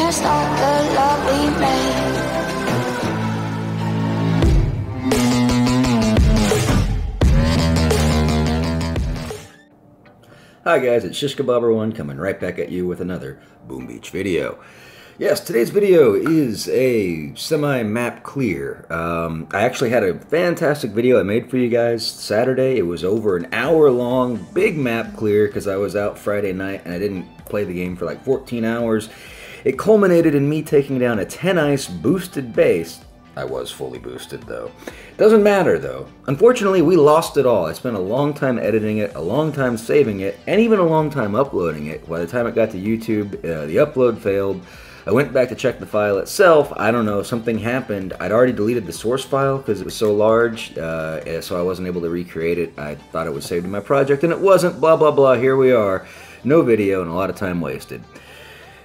That's not the love we made. Hi guys, it's ShishKebabber1 coming right back at you with another Boom Beach video. Yes, today's video is a semi-map clear. I actually had a fantastic video I made for you guys Saturday. It was over an hour long, big map clear because I was out Friday night and I didn't play the game for like 14 hours. It culminated in me taking down a 10 ice boosted base. I was fully boosted though. Doesn't matter though. Unfortunately, we lost it all. I spent a long time editing it, a long time saving it, and even a long time uploading it. By the time it got to YouTube, the upload failed. I went back to check the file itself. I don't know, something happened. I'd already deleted the source file because it was so large, so I wasn't able to recreate it. I thought it was saved in my project, and it wasn't. Blah, blah, blah. Here we are. No video and a lot of time wasted.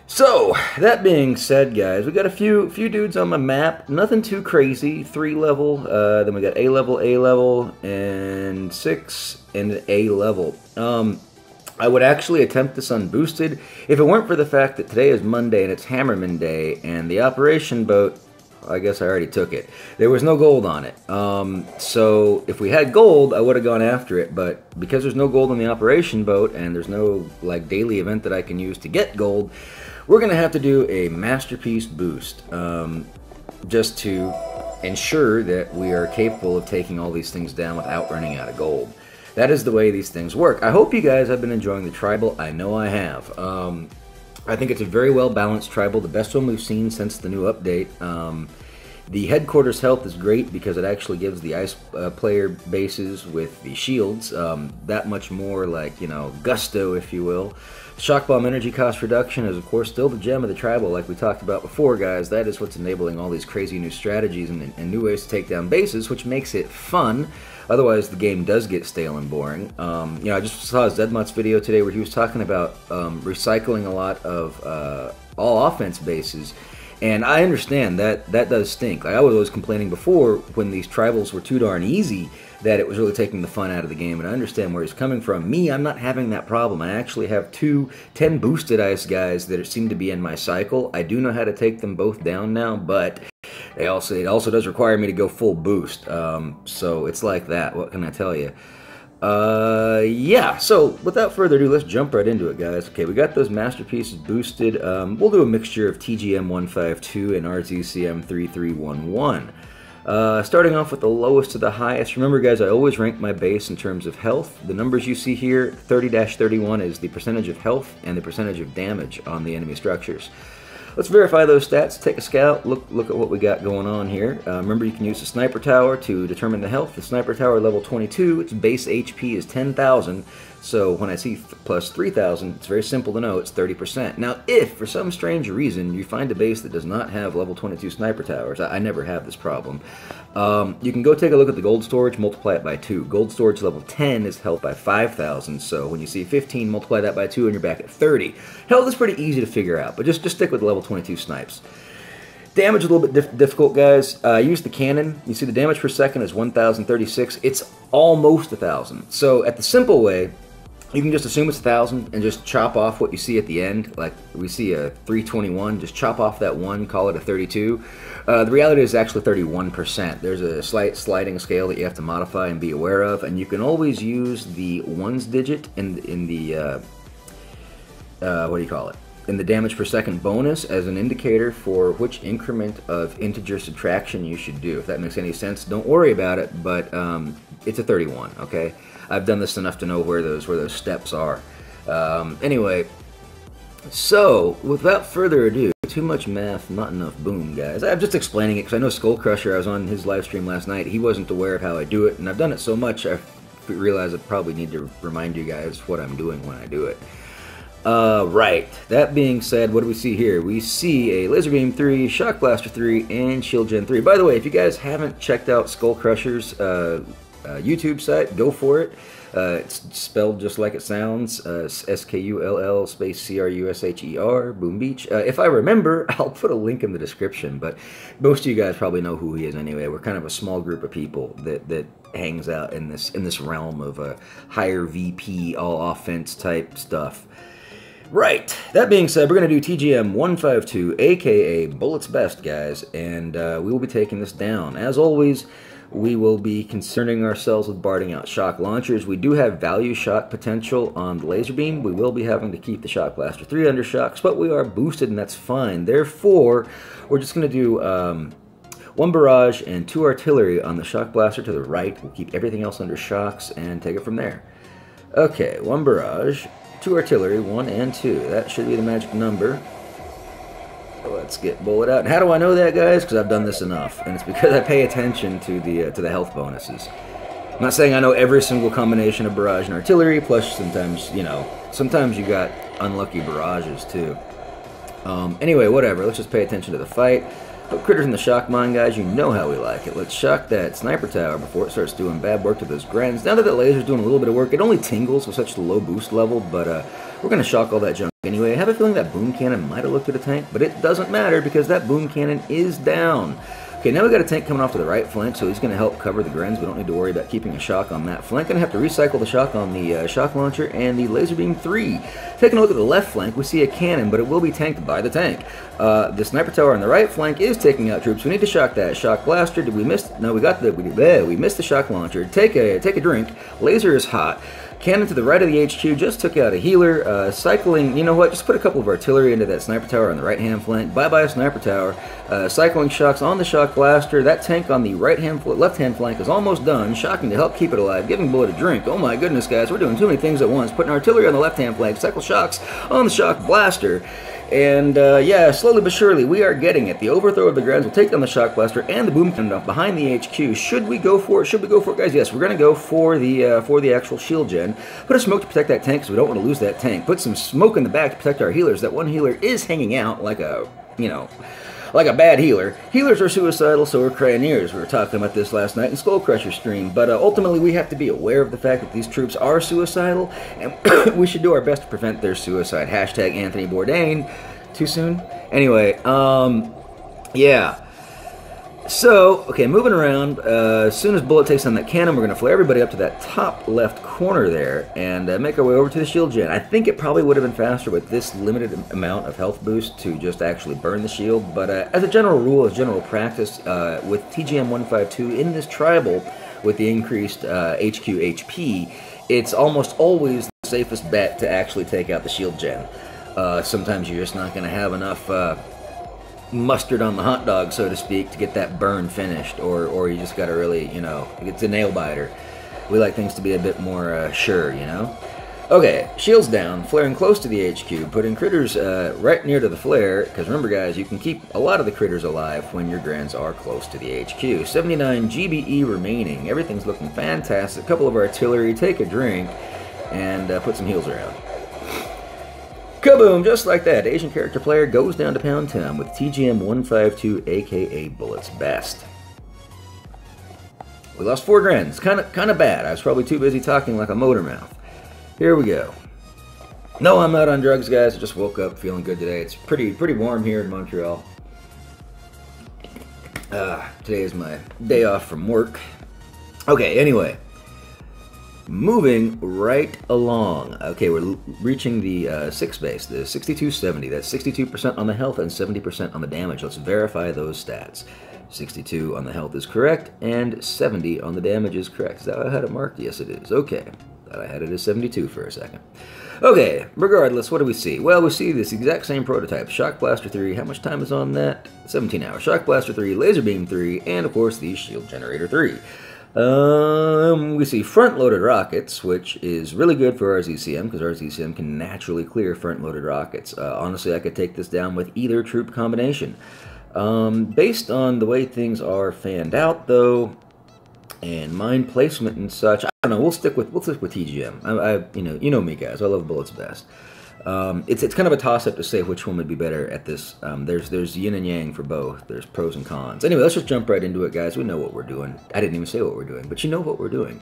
So, that being said, guys, we got a few dudes on my map. Nothing too crazy. 3 level, then we got A level, and 6 and A level. I would actually attempt this unboosted if it weren't for the fact that today is Monday and it's Hammerman Day, and the operation boat, I guess I already took it. There was no gold on it. So if we had gold, I would have gone after it, but because there's no gold on the operation boat and there's no like daily event that I can use to get gold, we're going to have to do a masterpiece boost just to ensure that we are capable of taking all these things down without running out of gold. That is the way these things work. I hope you guys have been enjoying the tribal. I know I have. I think it's a very well balanced tribal, the best one we've seen since the new update. The headquarters health is great because it actually gives the ice player bases with the shields that much more, like, you know, gusto, if you will. Shock bomb energy cost reduction is, of course, still the gem of the tribal, like we talked about before, guys. That is what's enabling all these crazy new strategies and new ways to take down bases, which makes it fun. Otherwise, the game does get stale and boring. You know, I just saw Zedmut's video today where he was talking about recycling a lot of all offense bases. And I understand that does stink. Like, I was always complaining before when these tribals were too darn easy that it was really taking the fun out of the game, and I understand where he's coming from. Me, I'm not having that problem. I actually have 2 10 boosted ice guys that seem to be in my cycle. I do know how to take them both down now, but it also does require me to go full boost. So it's like that. What can I tell you? Yeah, so without further ado, let's jump right into it, guys. Okay, we got those masterpieces boosted. We'll do a mixture of TGM152 and RZCM3311. Starting off with the lowest to the highest. Remember, guys, I always rank my base in terms of health. The numbers you see here, 30-31 is the percentage of health and the percentage of damage on the enemy structures. Let's verify those stats, take a scout, look at what we got going on here. Remember, you can use the sniper tower to determine the health. The sniper tower level 22, its base HP is 10,000, so when I see plus 3,000, it's very simple to know it's 30%. Now, if for some strange reason you find a base that does not have level 22 sniper towers, I never have this problem, you can go take a look at the gold storage, multiply it by 2. Gold storage level 10 is health by 5,000, so when you see 15, multiply that by 2 and you're back at 30. Health is pretty easy to figure out, but just stick with level 22 snipes. Damage is a little bit difficult, guys. Use the cannon. You see the damage per second is 1,036. It's almost 1,000. So at the simple way, you can just assume it's 1,000 and just chop off what you see at the end. Like we see a 321, just chop off that 1, call it a 32. The reality is actually 31%. There's a slight sliding scale that you have to modify and be aware of, and you can always use the ones digit in the what do you call it? In the damage per second bonus as an indicator for which increment of integer subtraction you should do. If that makes any sense, don't worry about it, but it's a 31, okay? I've done this enough to know where those steps are. Anyway, so without further ado, too much math, not enough boom, guys. I'm just explaining it because I know Skull Crusher, I was on his live stream last night, he wasn't aware of how I do it, and I've done it so much I realize I probably need to remind you guys what I'm doing when I do it. Right, that being said, what do we see here? We see a Laser Beam 3, Shock Blaster 3, and Shield Gen 3. By the way, if you guys haven't checked out Skull Crusher's YouTube site, go for it. It's spelled just like it sounds, S-K-U-L-L space C-R-U-S-H-E-R, Boom Beach. If I remember, I'll put a link in the description, but most of you guys probably know who he is anyway. We're kind of a small group of people that hangs out in this realm of higher VP, all offense type stuff. Right, that being said, we're going to do TGM 152, aka Bullets Best, guys, and we will be taking this down. As always, we will be concerning ourselves with barding out shock launchers. We do have value shock potential on the laser beam. We will be having to keep the Shock Blaster 3 under shocks, but we are boosted, and that's fine. Therefore, we're just going to do 1 barrage and 2 artillery on the Shock Blaster to the right. We'll keep everything else under shocks and take it from there. Okay, 1 barrage. 2 artillery, 1 and 2. That should be the magic number. Let's get bullet out. And how do I know that, guys? Because I've done this enough, and it's because I pay attention to the health bonuses. I'm not saying I know every single combination of barrage and artillery. Plus, sometimes sometimes you got unlucky barrages too. Anyway, whatever. Let's just pay attention to the fight. Put critters in the shock mine, guys. You know how we like it. Let's shock that sniper tower before it starts doing bad work to those grens. Now that the laser's doing a little bit of work, it only tingles with such a low boost level, but we're going to shock all that junk anyway. I have a feeling that boom cannon might have looked at a tank, but it doesn't matter because that boom cannon is down. Okay, now we got a tank coming off to the right flank, so he's going to help cover the grens. We don't need to worry about keeping a shock on that flank. Going to have to recycle the shock on the shock launcher and the laser beam 3. Taking a look at the left flank, we see a cannon, but it will be tanked by the tank. The sniper tower on the right flank is taking out troops. We need to shock that shock blaster. Did we miss? No, we missed the shock launcher. Take a drink. Laser is hot. Cannon to the right of the HQ just took out a healer. Cycling, you know what, just put a couple of artillery into that sniper tower on the right-hand flank. Bye-bye sniper tower. Cycling shocks on the shock blaster. That tank on the left-hand flank is almost done. Shocking to help keep it alive. Giving bullet a drink. Oh my goodness, guys, we're doing too many things at once. Putting artillery on the left-hand flank. Cycle shocks on the shock blaster. And yeah, slowly but surely, we are getting it. The overthrow of the grens will take down the shock blaster and the boom cannon behind the HQ. Should we go for it? Should we go for it, guys? Yes, we're going to go for the actual shield gen. Put a smoke to protect that tank because we don't want to lose that tank. Put some smoke in the back to protect our healers. That one healer is hanging out like a, like a bad healer. Healers are suicidal, so are Cryoneers. We were talking about this last night in Skull Crusher stream, but ultimately we have to be aware of the fact that these troops are suicidal, and we should do our best to prevent their suicide. Hashtag Anthony Bourdain. Too soon? Anyway, yeah. So, okay, moving around. As soon as bullet takes on that cannon, we're going to flare everybody up to that top left corner there and make our way over to the shield gen. I think it probably would have been faster with this limited amount of health boost to just actually burn the shield, but as a general rule, as general practice, with TGM 152 in this tribal with the increased HQ HP, it's almost always the safest bet to actually take out the shield gen. Sometimes you're just not going to have enough mustard on the hot dog, so to speak, to get that burn finished, or you just got to really, it's a nail biter. We like things to be a bit more sure, Okay, shields down, flaring close to the HQ, putting critters right near to the flare, because remember guys, you can keep a lot of the critters alive when your grens are close to the HQ. 79 GBE remaining, everything's looking fantastic. A couple of artillery, take a drink, and put some heals around. Kaboom! Just like that, Asian character player goes down to Pound Town with TGM 152, aka Bullets Best. We lost 4 grens. Kind of bad. I was probably too busy talking like a motor mouth. Here we go. No, I'm not on drugs, guys. I just woke up feeling good today. It's pretty warm here in Montreal. Today is my day off from work. Okay, anyway. Moving right along. Okay, we're reaching the 6 base, the 6270. That's 62% on the health and 70% on the damage. Let's verify those stats. 62 on the health is correct, and 70 on the damage is correct. Is that how I had it marked? Yes, it is. Okay. Thought I had it as 72 for a second. Okay, regardless, what do we see? Well, we see this exact same prototype. Shock Blaster 3. How much time is on that? 17 hours. Shock Blaster 3, Laser Beam 3, and of course the Shield Generator 3. We see front-loaded rockets, which is really good for RZCM, because RZCM can naturally clear front-loaded rockets. Honestly, I could take this down with either troop combination. Based on the way things are fanned out, though, and mine placement and such, I don't know. We'll stick with TGM. You know me, guys. I love Bullets Best. It's kind of a toss-up to say which one would be better at this. There's yin and yang for both. There's pros and cons. Anyway, let's just jump right into it, guys. We know what we're doing. I didn't even say what we're doing, but you know what we're doing.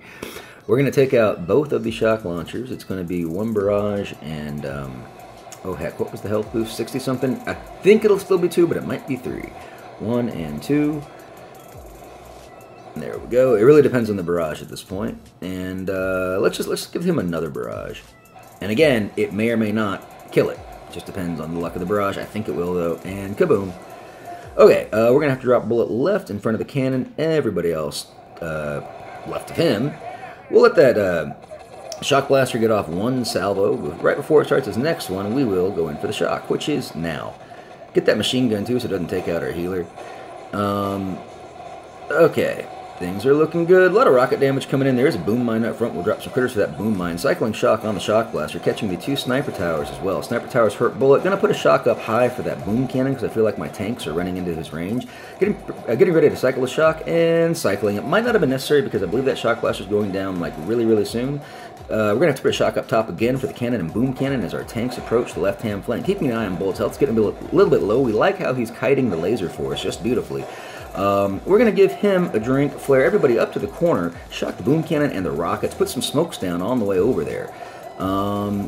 We're going to take out both of the shock launchers. It's going to be 1 barrage and, oh heck, what was the health boost? 60-something? I think it'll still be 2, but it might be 3. 1 and 2. There we go. It really depends on the barrage at this point. And let's give him another barrage. And again, it may or may not kill it. Just depends on the luck of the barrage. I think it will, though. And kaboom. Okay, we're going to have to drop a bullet left in front of the cannon. Everybody else left of him. We'll let that shock blaster get off one salvo. Right before it starts his next one, we will go in for the shock, which is now. Get that machine gun, too, so it doesn't take out our healer. Okay. Things are looking good. A lot of rocket damage coming in. There's a boom mine up front. We'll drop some critters for that boom mine. Cycling shock on the shock blaster, catching the 2 sniper towers as well. Sniper towers hurt bullet. Gonna put a shock up high for that boom cannon because I feel like my tanks are running into his range. Getting ready to cycle the shock and cycling. It might not have been necessary because I believe that shock blaster is going down like really soon. We're gonna have to put a shock up top again for the cannon and boom cannon as our tanks approach the left-hand flank. Keeping an eye on Bullet's health. It's getting a little bit low. We like how he's kiting the laser for us just beautifully. We're going to give him a drink, flare everybody up to the corner, shock the boom cannon and the rockets, put some smokes down on the way over there. Now,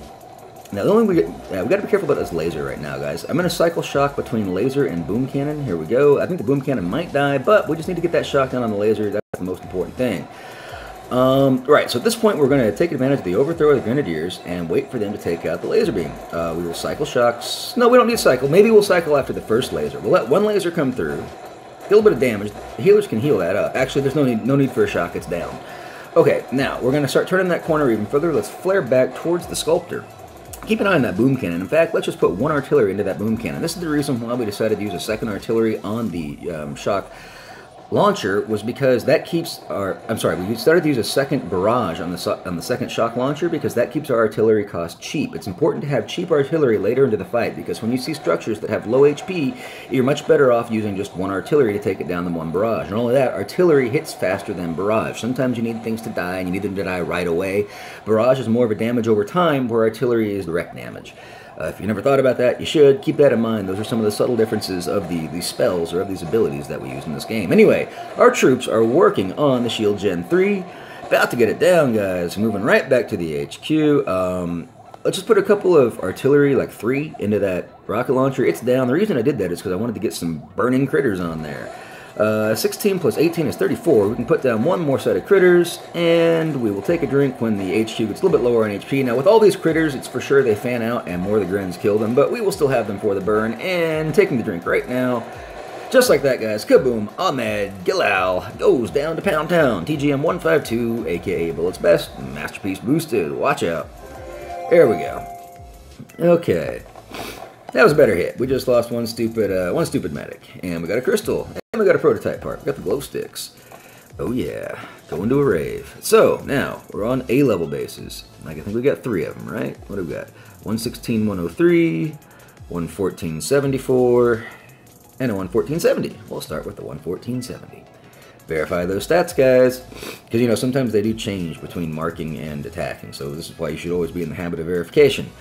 the only we got to be careful about this laser right now, guys. I'm going to cycle shock between laser and boom cannon. Here we go. I think the boom cannon might die, but we just need to get that shock down on the laser. That's the most important thing. Right, so at this point, we're going to take advantage of the overthrow of the Grenadiers and wait for them to take out the laser beam. We will cycle shocks. No, we don't need to cycle. Maybe we'll cycle after the first laser. We'll let one laser come through. A little bit of damage. The healers can heal that up. Actually, there's no need for a shock. It's down. Okay, now we're going to start turning that corner even further. Let's flare back towards the sculptor. Keep an eye on that boom cannon. In fact, let's just put 1 artillery into that boom cannon. This is the reason why we decided to use a 2nd artillery on the shock launcher was because that keeps our... I'm sorry, we started to use a 2nd barrage on the 2nd shock launcher because that keeps our artillery cost cheap. It's important to have cheap artillery later into the fight because when you see structures that have low HP, you're much better off using just 1 artillery to take it down than 1 barrage. And only that, artillery hits faster than barrage. Sometimes you need things to die and you need them to die right away. Barrage is more of a damage over time where artillery is direct damage. If you never thought about that, you should. Keep that in mind. Those are some of the subtle differences of these spells or of these abilities that we use in this game. Anyway, our troops are working on the Shield Gen 3. About to get it down, guys. Moving right back to the HQ. Let's just put a couple of artillery, like 3, into that rocket launcher. It's down. The reason I did that is because I wanted to get some burning critters on there. 16 plus 18 is 34. We can put down 1 more set of critters, and we will take a drink when the HQ gets a little bit lower on HP. Now, with all these critters, it's for sure they fan out and more of the Grens kill them, but we will still have them for the burn, and taking the drink right now. Just like that, guys. Kaboom! Ahmed Gilal goes down to Pound Town. TGM 152, aka Bullet's Best, Masterpiece boosted. Watch out. There we go. Okay. That was a better hit. We just lost one stupid medic. And we got a crystal. And we got a prototype part. We got the glow sticks. Oh yeah. Going to a rave. So, now, we're on A-level bases. I think we got 3 of them, right? What do we got? 116-103, 114-74, and a 114-70. We'll start with the 114-70. Verify those stats, guys. Because, you know, sometimes they do change between marking and attacking. So this is why you should always be in the habit of verification.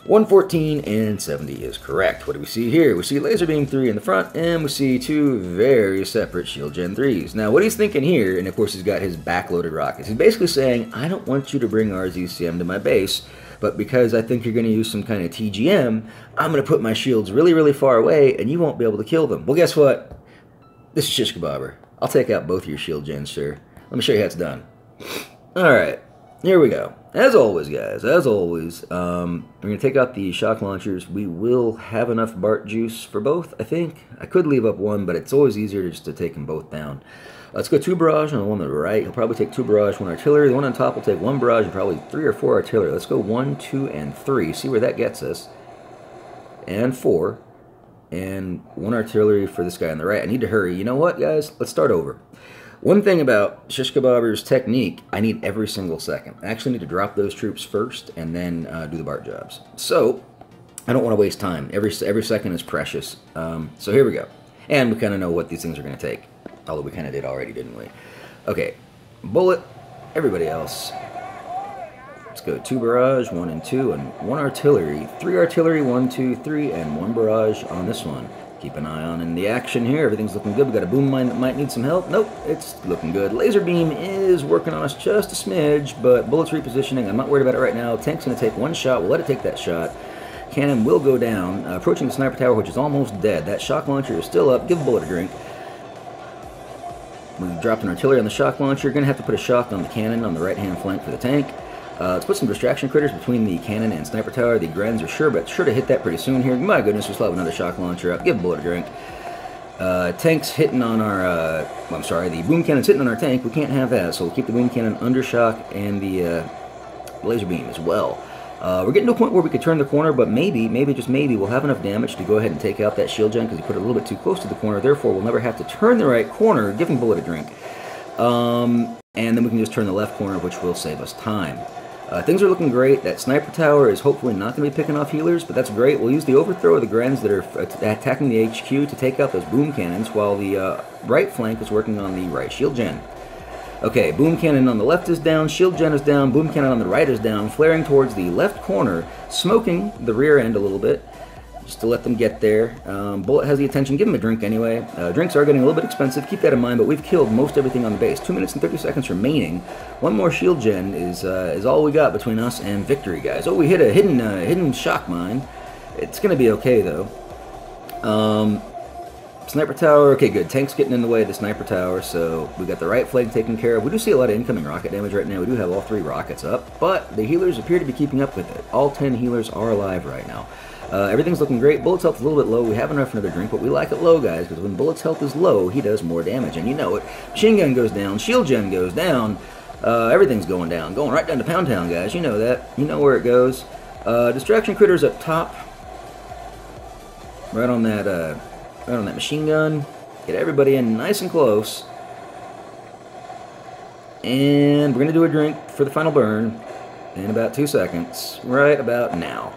114 and 70 is correct. What do we see here? We see Laser Beam 3 in the front, and we see 2 very separate Shield Gen 3s. Now, what he's thinking here, and of course he's got his backloaded rockets, he's basically saying, I don't want you to bring RZCM to my base, but because I think you're going to use some kind of TGM, I'm going to put my shields really far away, and you won't be able to kill them. Well, guess what? This is Shish Kebabber. I'll take out both of your Shield Gens, sir. Let me show you how it's done. Alright, here we go. As always, guys, as always, I'm going to take out the shock launchers. We will have enough Bart juice for both, I think. I could leave up 1, but it's always easier just to take them both down. Let's go 2 barrage on the one on the right. He'll probably take 2 barrage, 1 artillery. The one on top will take 1 barrage and probably 3 or 4 artillery. Let's go 1, 2, and 3. See where that gets us. And 4. And 1 artillery for this guy on the right. I need to hurry. You know what, guys? Let's start over. One thing about Shish Kebabber's technique, I need every single second. I actually need to drop those troops first and then do the Bart jobs. So, I don't want to waste time. Every second is precious. So here we go. And we kind of know what these things are going to take. Although we kind of did already, didn't we? Okay, Bullet, everybody else. Let's go 2 barrage, 1 and 2, and 1 artillery. 3 artillery, 1, 2, 3, and 1 barrage on this one. Keep an eye on in the action here. Everything's looking good. We got a boom mine that might need some help. Nope, it's looking good. Laser beam is working on us just a smidge, but Bullet's repositioning. I'm not worried about it right now. Tank's going to take 1 shot. We'll let it take that shot. Cannon will go down. Approaching the sniper tower, which is almost dead. That shock launcher is still up. Give Bullet a drink. We dropped an artillery on the shock launcher. You're going to have to put a shock on the cannon on the right-hand flank for the tank. Let's put some distraction critters between the cannon and sniper tower. The Grens are sure to hit that pretty soon here. My goodness, we still have another shock launcher out. Give a bullet a drink. Tanks hitting on our, I'm sorry, the boom cannon's hitting on our tank. We can't have that, so we'll keep the boom cannon under shock and the laser beam as well. We're getting to a point where we could turn the corner, but maybe, just maybe, we'll have enough damage to go ahead and take out that shield gen because he put it a little bit too close to the corner. Therefore, we'll never have to turn the right corner. Give him bullet a drink. And then we can just turn the left corner, which will save us time. Things are looking great. That sniper tower is hopefully not going to be picking off healers, but that's great. We'll use the overthrow of the Grens that are attacking the HQ to take out those boom cannons, while the right flank is working on the right shield gen. Okay, boom cannon on the left is down, shield gen is down, boom cannon on the right is down, flaring towards the left corner, smoking the rear end a little bit, just to let them get there. Bullet has the attention. Give him a drink anyway. Drinks are getting a little bit expensive. Keep that in mind, but we've killed most everything on the base. 2 minutes and 30 seconds remaining. One more shield gen is all we got between us and victory, guys. Oh, we hit a hidden shock mine. It's going to be okay, though. Sniper tower. Okay, good. Tank's getting in the way of the sniper tower, so we got the right flank taken care of. We do see a lot of incoming rocket damage right now. We do have all 3 rockets up, but the healers appear to be keeping up with it. All 10 healers are alive right now. Everything's looking great. Bullet's health is a little bit low. We have enough for another drink, but we like it low, guys, because when Bullet's health is low, he does more damage, and you know it. Machine gun goes down. Shield gen goes down. Everything's going down. Going right down to Pound Town, guys. You know that. You know where it goes. Distraction critters up top. Right on that machine gun. Get everybody in nice and close. And we're going to do a drink for the final burn in about 2 seconds. Right about now.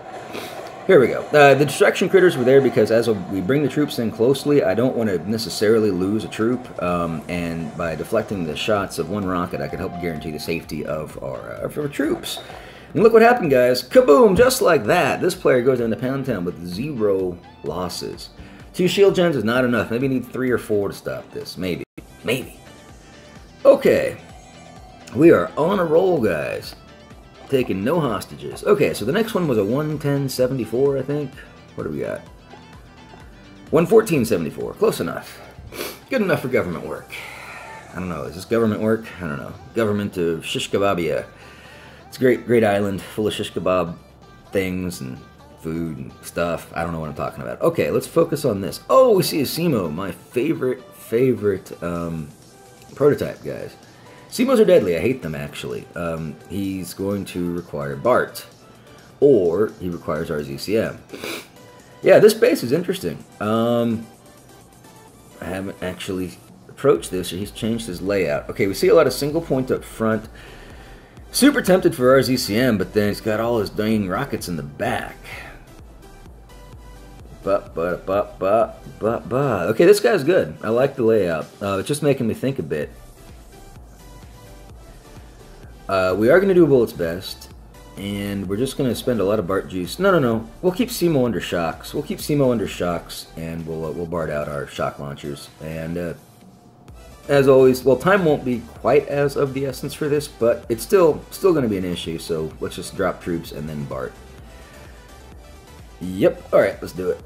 Here we go. The distraction critters were there because as we bring the troops in closely, I don't want to necessarily lose a troop, and by deflecting the shots of one rocket, I can help guarantee the safety of our troops. And look what happened, guys. Kaboom! Just like that. This player goes down to Pound Town with 0 losses. 2 shield gens is not enough. Maybe you need 3 or 4 to stop this. Maybe. Maybe. Okay. We are on a roll, guys. Taking no hostages. Okay, so the next one was a 110.74, I think. What do we got? 114.74. Close enough. Good enough for government work. I don't know. Is this government work? I don't know. Government of Shish Kebabia. It's a great island full of shish kebab things and food and stuff. I don't know what I'm talking about. Okay, let's focus on this. Oh, we see a Simo, my favorite prototype, guys. Simos are deadly. I hate them, actually. He's going to require BART, or he requires RZCM. Yeah, this base is interesting. I haven't actually approached this, or he's changed his layout. Okay, we see a lot of single point up front. Super tempted for RZCM, but then he's got all his dang rockets in the back. Okay, this guy's good. I like the layout. It's just making me think a bit. We are going to do Bullet's best, and we're just going to spend a lot of BART juice. No. We'll keep Simo under shocks. We'll keep Simo under shocks, and we'll BART out our shock launchers. And as always, well, time won't be quite as of the essence for this, but it's still going to be an issue. So let's just drop troops and then BART. Yep. All right, let's do it.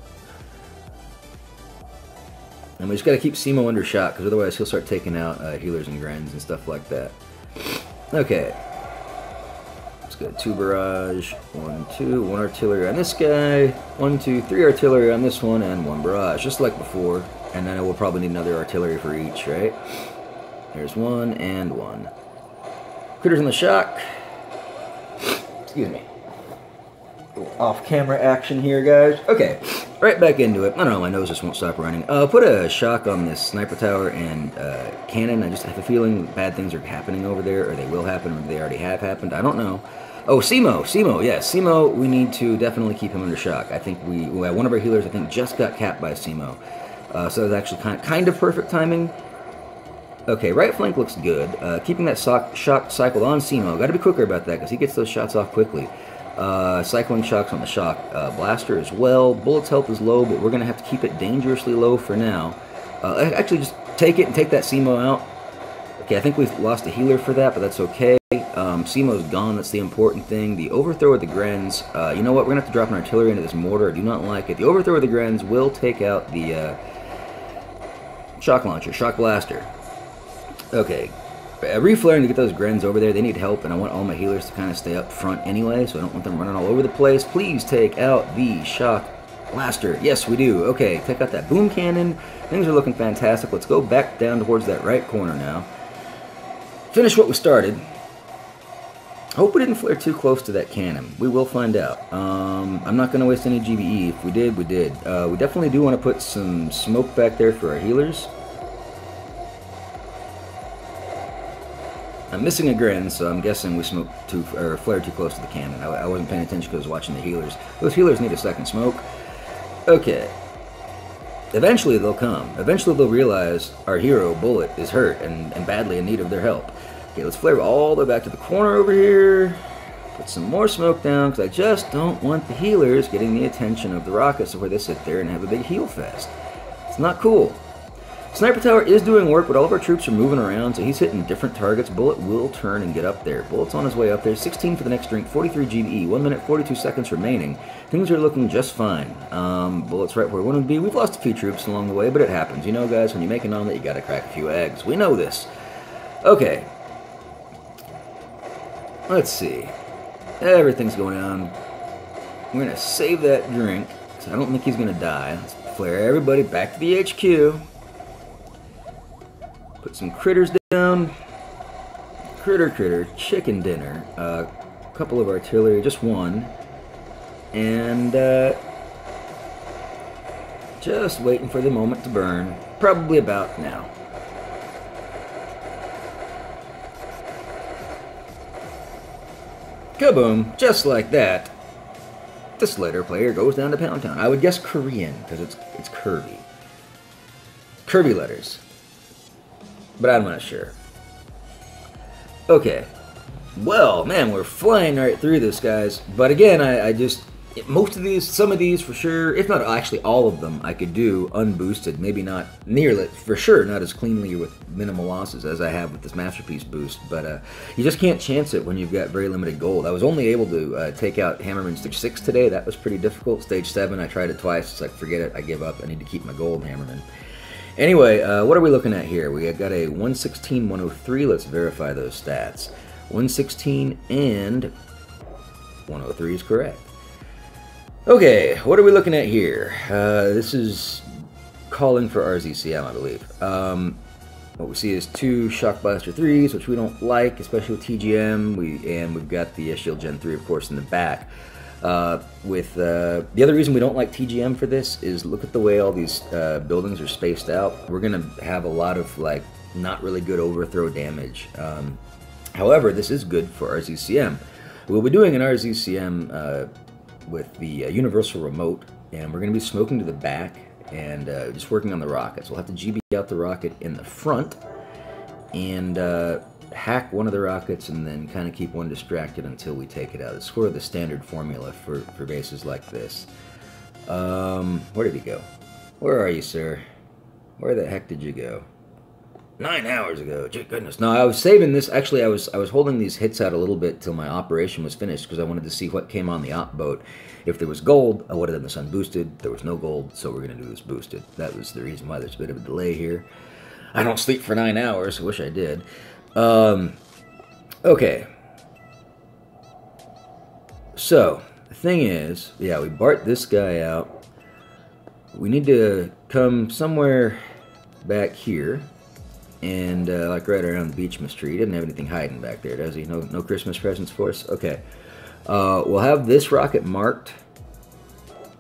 And we just got to keep Simo under shot, because otherwise he'll start taking out healers and Grens and stuff like that. Okay. Let's go 2 barrage, 1, 2, 1 artillery on this guy, 1, 2, 3 artillery on this one, and 1 barrage, just like before. And then we'll probably need another artillery for each, right? There's 1 and 1. Critters in the shock. Excuse me. Off-camera action here, guys. Okay, right back into it. I don't know, my nose just won't stop running. Put a shock on this sniper tower and cannon. I just have a feeling bad things are happening over there, or they will happen, or they already have happened. I don't know. Oh, Simo, yes, Simo, we need to definitely keep him under shock. I think one of our healers, I think, just got capped by Simo. So that's actually kind of perfect timing. Okay, right flank looks good. Keeping that shock cycled on Simo. Got to be quicker about that, because he gets those shots off quickly. Cycling shocks on the shock blaster as well. Bullet's health is low, but we're going to have to keep it dangerously low for now. Actually, just take it and take that Simo out. Okay, I think we've lost a healer for that, but that's okay. Simo's gone, that's the important thing. The overthrow of the Grens, you know what, we're going to have to drop an artillery into this mortar. I do not like it. The overthrow of the Grens will take out the shock launcher, shock blaster. Okay, reflaring to get those Grens over there. They need help, and I want all my healers to kind of stay up front anyway, so I don't want them running all over the place. Please take out the Shock Blaster. Yes, we do. Okay, take out that Boom Cannon. Things are looking fantastic. Let's go back down towards that right corner now. Finish what we started. Hope we didn't flare too close to that cannon. We will find out. I'm not going to waste any GBE. If we did, we did. We definitely do want to put some smoke back there for our healers. I'm missing a Gren, so I'm guessing we smoked too, or flared too close to the cannon. I wasn't paying attention because I was watching the healers. Those healers need a second smoke. Okay. Eventually they'll come. Eventually they'll realize our hero, Bullet, is hurt and badly in need of their help. Okay, let's flare all the way back to the corner over here. Put some more smoke down, because I just don't want the healers getting the attention of the rockets where they sit there and have a big heal fest. It's not cool. Sniper Tower is doing work, but all of our troops are moving around, so he's hitting different targets. Bullet will turn and get up there. Bullet's on his way up there. 16 for the next drink, 43 GBE, 1 minute, 42 seconds remaining. Things are looking just fine. Bullet's right where we want to be. We've lost a few troops along the way, but it happens. You know, guys, when you make an omelet, you gotta crack a few eggs. We know this. Okay. Let's see. Everything's going on. We're gonna save that drink, because I don't think he's gonna die. Let's flare everybody back to the HQ. Put some critters down. Critter, chicken dinner. A couple of artillery, just one. And just waiting for the moment to burn. Probably about now. Kaboom! Just like that. The Slater player goes down to Pound Town. I would guess Korean, because it's Kirby. Kirby letters. But I'm not sure. Okay. Well, man, we're flying right through this, guys. But again, I just... Most of these, some of these for sure, if not actually all of them, I could do unboosted. Maybe not nearly, for sure, not as cleanly with minimal losses as I have with this Masterpiece boost. But you just can't chance it when you've got very limited gold. I was only able to take out Hammerman Stage 6 today. That was pretty difficult. Stage 7, I tried it twice. It's like, forget it. I give up. I need to keep my gold, Hammerman. Anyway, what are we looking at here? We got a 116, 103. Let's verify those stats. 116 and 103 is correct. Okay, what are we looking at here? This is calling for RZCM, I believe. What we see is 2 Shock Blaster 3s, which we don't like, especially with TGM. We've got the Shield Gen 3, of course, in the back. The other reason we don't like TGM for this is look at the way all these buildings are spaced out. We're gonna have a lot of like not really good overthrow damage. However, this is good for RZCM. We'll be doing an RZCM with the Universal Remote, and we're gonna be smoking to the back and just working on the rockets. We'll have to GB out the rocket in the front and hack one of the rockets and then kind of keep one distracted until we take it out. It's sort of the standard formula for bases like this. Where did he go? Where are you, sir? Where the heck did you go? 9 hours ago. Goodness. No, I was saving this. Actually, I was holding these hits out a little bit till my operation was finished because I wanted to see what came on the op boat. If there was gold, I would have done this unboosted. There was no gold, so we're going to do this boosted. That was the reason why there's a bit of a delay here. I don't sleep for 9 hours. I wish I did. Okay. So, the thing is, yeah, we BART this guy out. We need to come somewhere back here. And, like right around the Beachmas tree. He didn't have anything hiding back there, does he? No Christmas presents for us? Okay. We'll have this rocket marked.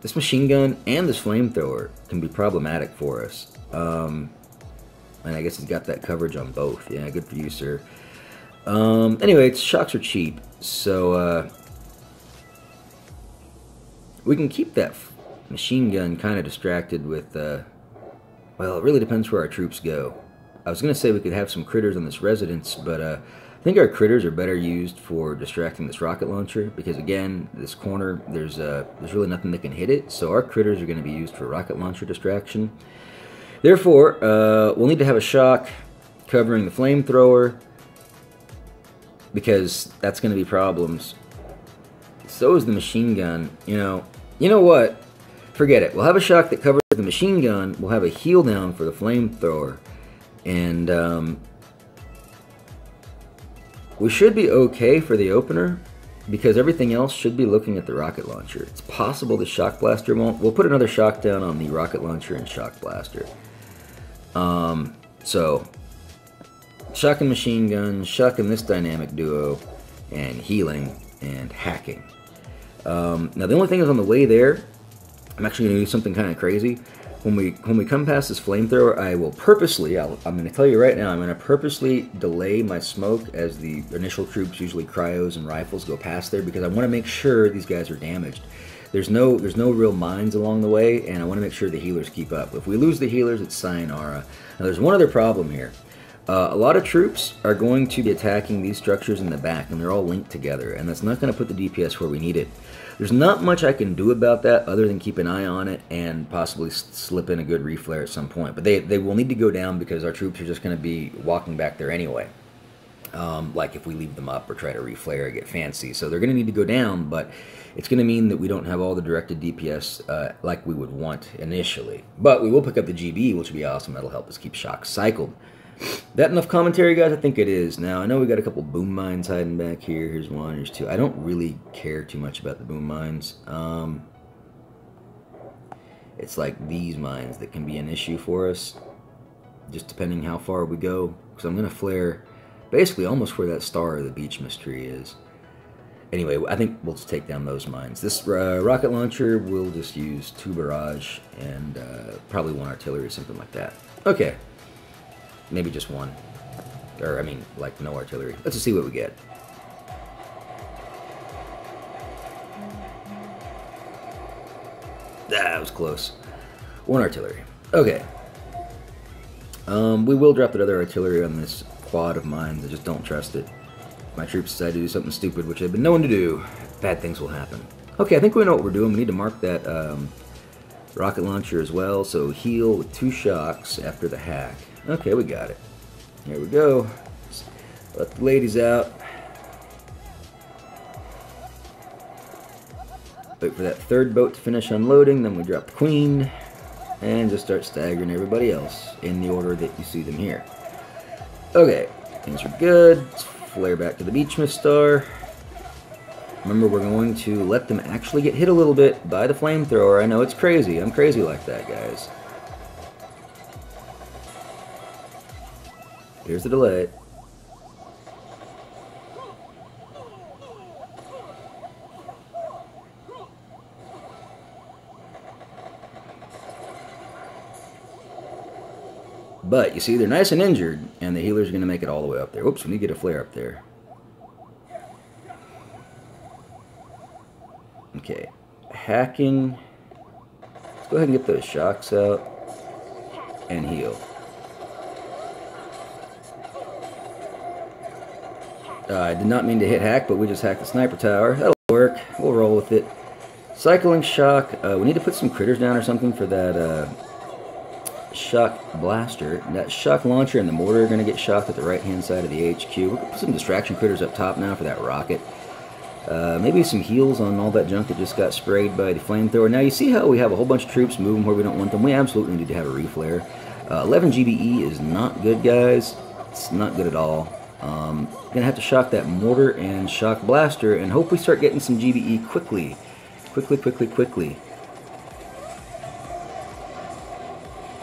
This machine gun and this flamethrower can be problematic for us. And I guess he's got that coverage on both. Yeah, good for you, sir. Anyway, shocks are cheap. So, we can keep that machine gun kind of distracted with, well, it really depends where our troops go. I was going to say we could have some critters on this residence, but I think our critters are better used for distracting this rocket launcher because, again, this corner, there's really nothing that can hit it, so our critters are going to be used for rocket launcher distraction. Therefore, we'll need to have a shock covering the flamethrower because that's going to be problems. So is the machine gun. You know what? Forget it. We'll have a shock that covers the machine gun. We'll have a heal down for the flamethrower. And We should be okay for the opener, because everything else should be looking at the rocket launcher. It's possible the shock blaster won't. We'll put another shock down on the rocket launcher and shock blaster. So, shock and machine gun, shock and this dynamic duo, and healing and hacking. Now the only thing is on the way there, I'm actually going to do something kind of crazy. When we come past this flamethrower, I will purposely, I'm going to tell you right now, I'm going to purposely delay my smoke as the initial troops, usually cryos and rifles, go past there, because I want to make sure these guys are damaged. There's no real mines along the way, and I want to make sure the healers keep up. If we lose the healers, it's sayonara. Now there's one other problem here. A lot of troops are going to be attacking these structures in the back, and they're all linked together, and that's not going to put the DPS where we need it. There's not much I can do about that other than keep an eye on it and possibly slip in a good reflare at some point. But they will need to go down because our troops are just going to be walking back there anyway. Like if we leave them up or try to reflare or get fancy. So they're going to need to go down, but it's going to mean that we don't have all the directed DPS like we would want initially. But we will pick up the GB, which will be awesome. That'll help us keep shock cycled. That enough commentary, guys? I think it is. Now, I know we got a couple boom mines hiding back here. Here's one, here's two. I don't really care too much about the boom mines. It's like these mines that can be an issue for us, just depending how far we go. Because I'm going to flare basically almost where that star of the beach mystery is. Anyway, I think we'll just take down those mines. This rocket launcher, we'll just use 2 barrage and probably 1 artillery, something like that. Okay. Maybe just 1. Or, I mean, like, no artillery. Let's just see what we get. That was close. 1 artillery. Okay. We will drop that other artillery on this quad of mines. I just don't trust it. My troops decide to do something stupid, which they've been known to do. Bad things will happen. Okay, I think we know what we're doing. We need to mark that rocket launcher as well. So heal with 2 shocks after the hack. Okay, we got it. Here we go. Let the ladies out. Wait for that 3rd boat to finish unloading, then we drop the queen, and just start staggering everybody else in the order that you see them here. Okay, things are good. Let's flare back to the Beachmist Star. Remember, we're going to let them actually get hit a little bit by the flamethrower. I know it's crazy. I'm crazy like that, guys. Here's the delay. But, you see, they're nice and injured, and the healer's going to make it all the way up there. Oops, we need to get a flare up there. Okay. Hacking. Let's go ahead and get those shocks out. And heal. I did not mean to hit hack, but we just hacked the sniper tower. That'll work. We'll roll with it. Cycling shock. We need to put some critters down or something for that shock blaster. That shock launcher and the mortar are going to get shocked at the right-hand side of the HQ. We'll put some distraction critters up top now for that rocket. Maybe some heals on all that junk that just got sprayed by the flamethrower. Now, you see how we have a whole bunch of troops moving where we don't want them? We absolutely need to have a reflare. 11 GBE is not good, guys. It's not good at all. Gonna have to shock that mortar and shock blaster and hope we start getting some GBE quickly. Quickly.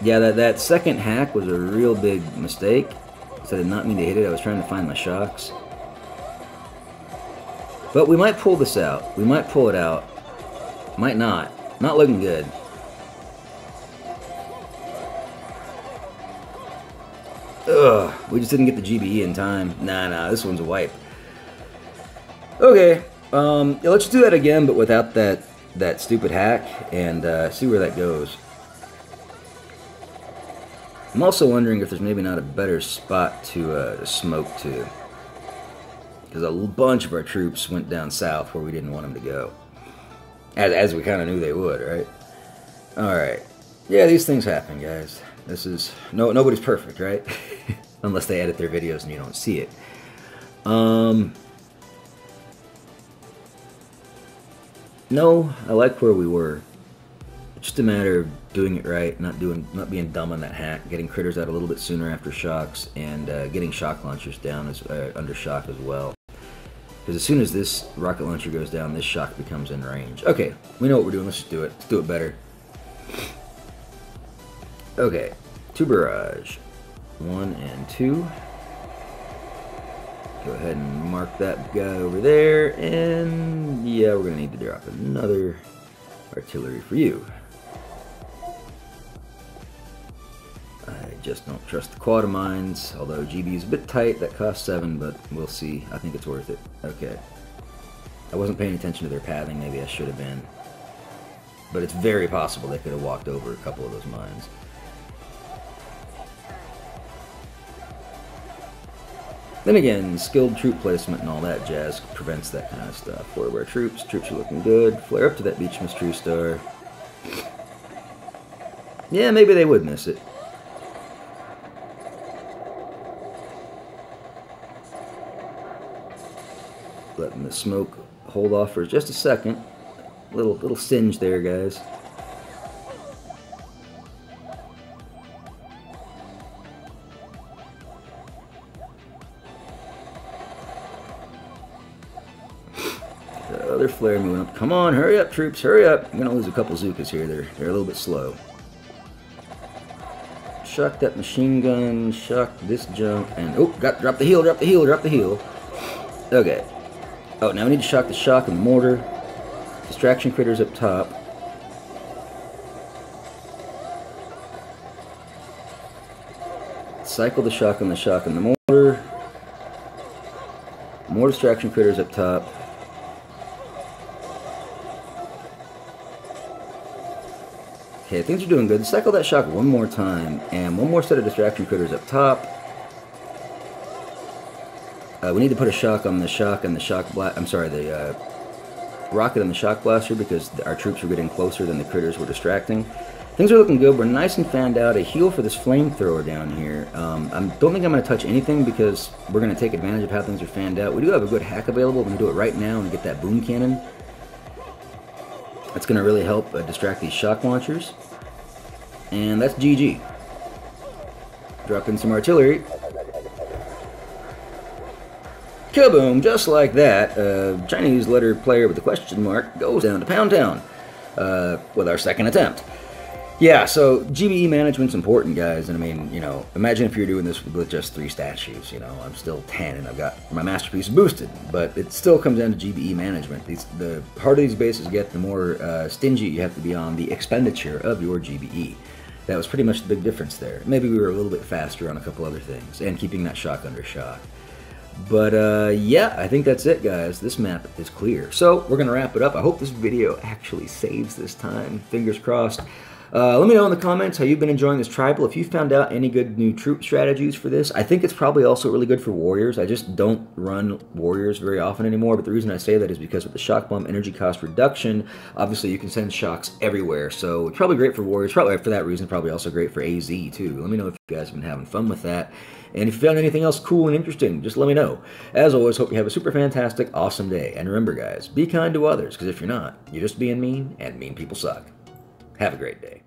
Yeah, that second hack was a real big mistake. So I did not mean to hit it. I was trying to find my shocks. But we might pull this out. We might pull it out. Might not. Not looking good. Ugh, we just didn't get the GBE in time. Nah, this one's a wipe. Okay, yeah, let's do that again, but without that stupid hack, and see where that goes. I'm also wondering if there's maybe not a better spot to smoke to. Because a bunch of our troops went down south where we didn't want them to go. As we kind of knew they would, right? Alright. Yeah, these things happen, guys. This is... nobody's perfect, right? Unless they edit their videos and you don't see it. No, I like where we were. Just a matter of doing it right, not being dumb on that hack, getting critters out a little bit sooner after shocks, and getting shock launchers down under shock as well. Because as soon as this rocket launcher goes down, this shock becomes in range. Okay, we know what we're doing. Let's just do it. Let's do it better. Okay, 2 barrage. 1 and 2. Go ahead and mark that guy over there. And yeah, we're going to need to drop another artillery for you. I just don't trust the quad mines, although GB is a bit tight. That costs 7, but we'll see. I think it's worth it. Okay. I wasn't paying attention to their pathing. Maybe I should have been. But it's very possible they could have walked over a couple of those mines. Then again, skilled troop placement and all that jazz prevents that kind of stuff. Forward troops are looking good. Flare up to that Beachmas True Star. Yeah, maybe they would miss it. Letting the smoke hold off for just a second. Little singe there, guys. The other flare moving up. Come on, hurry up, troops, hurry up. I'm gonna lose a couple Zookas here. They're a little bit slow. Shock that machine gun. Shock this junk. And oh, drop the heel. Drop the heel. Drop the heel. Okay. Oh, now we need to shock the shock and the mortar. Distraction critters up top. Cycle the shock and the mortar. More distraction critters up top. Okay, things are doing good. Cycle that shock one more time, and one more set of distraction critters up top. We need to put a shock on the shock and the shock blast. I'm sorry, the rocket and the shock blaster, because our troops were getting closer than the critters were distracting. Things are looking good. We're nice and fanned out. A heal for this flamethrower down here. I don't think I'm going to touch anything because we're going to take advantage of how things are fanned out. We do have a good hack available. We're going to do it right now and get that boom cannon. That's going to really help distract these shock launchers. And that's GG. Drop in some artillery. Kaboom! Just like that, Chinese letter player with a question mark goes down to Pound Town with our second attempt. Yeah, so GBE management's important, guys. And I mean, you know, imagine if you're doing this with just 3 statues. You know, I'm still 10 and I've got my masterpiece boosted, but it still comes down to GBE management. The harder these bases get, the more stingy you have to be on the expenditure of your GBE. That was pretty much the big difference there. Maybe we were a little bit faster on a couple other things, and keeping that shock under shock. But yeah, I think that's it, guys. This map is clear. So we're going to wrap it up. I hope this video actually saves this time. Fingers crossed. Let me know in the comments how you've been enjoying this tribal. If you found out any good new troop strategies for this. I think it's probably also really good for warriors. I just don't run warriors very often anymore, but the reason I say that is because with the shock bomb energy cost reduction, obviously you can send shocks everywhere. So it's probably great for warriors. Probably for that reason, probably also great for AZ too. Let me know if you guys have been having fun with that. And if you found anything else cool and interesting, just let me know. As always, hope you have a super fantastic, awesome day. And remember, guys, be kind to others, because if you're not, you're just being mean, and mean people suck. Have a great day.